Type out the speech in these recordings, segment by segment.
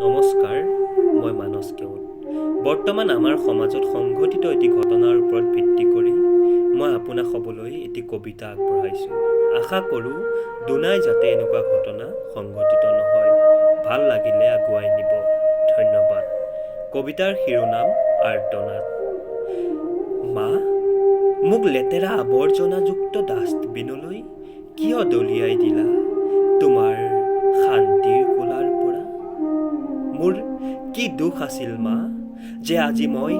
নমস্কাৰ, মই মানস কেওট। বৰ্তমান আমাৰ সমাজত সংঘটিত এটি ঘটনাৰ ওপৰত ভিত্তি কৰি মই আপোনাক ক'বলৈ এটি কবিতা আগবঢ়াইছোঁ। আশা কৰোঁ দুনাই যাতে এনেকুৱা ঘটনা সংঘটিত নহয়। ভাল লাগিলে আগুৱাই নিব। ধন্যবাদ। কবিতাৰ শিৰোনাম আৰ্তনাদ। মা, মোক লেতেৰা আৱৰ্জনাযুক্ত ডাষ্টবিনলৈ কিয় দলিয়াই দিলা তোমাৰ শান্তিৰ কোলাৰ পৰা? মোৰ কি দোষ আছিল মা, যে আজি মই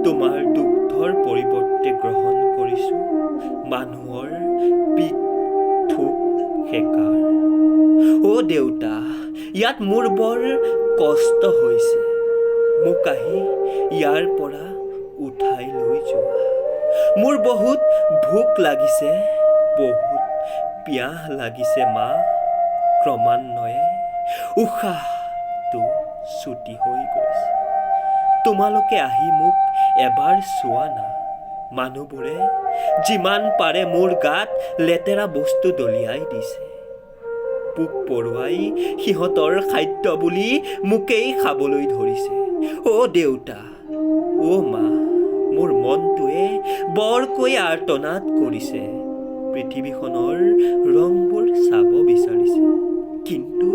তোমাৰ দুগ্ধৰ পৰিৱৰ্তে গ্ৰহণ কৰিছোঁ মানুহৰ পিক থুক সেকাৰ। অ' দেউতা, ইয়াত মোৰ বৰ কষ্ট হৈছে। মোক আহি ইয়াৰ পৰা উঠাই লৈ যোৱা। মোৰ বহুত ভোক লাগিছে, বহুত পিয়াহ লাগিছে মা। ক্ৰমান্বয়ে উশাহটো ছুটি হৈ গৈছে। তোমালোকে আহি মোক এবাৰ চোৱা না। মানুহবোৰে যিমান পাৰে মোৰ গাত লেতেৰা বস্তু দলিয়াই দিছে। পোক পৰুৱাই সিহঁতৰ খাদ্য বুলি মোকেই খাবলৈ ধৰিছে। অ' দেউতা, অ' মা, মোৰ মনটোৱে বৰকৈ আৰ্তনাদ কৰিছে। পৃথিৱীখনৰ ৰংবোৰ চাব বিচাৰিছে। কিন্তু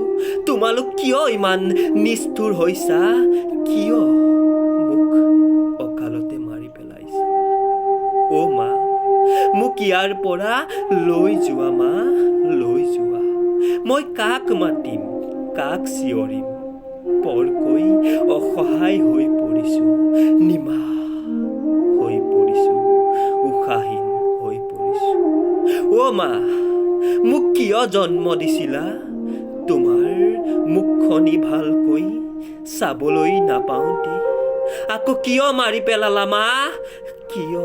তোমালোক কিয় ইমান নিষ্ঠুৰ হৈছা? কিয় মোক অকালতে মাৰি পেলাইছা? অ' মা, মোক ইয়াৰ পৰা লৈ যোৱা মা, লৈ যোৱা। মই কাক মাতিম, কাক চিঞৰিম? বৰকৈ অসহায় হৈ পৰিছোঁ, নিমাহ হৈ পৰিছোঁ, উশাহীন হৈ পৰিছোঁ। অ' মা, মোক কিয় জন্ম দিছিলা? তোমাৰ মুখখনি ভালকৈ চাবলৈ নাপাওঁতে আকৌ কিয় মাৰি পেলালা মা? কিয়?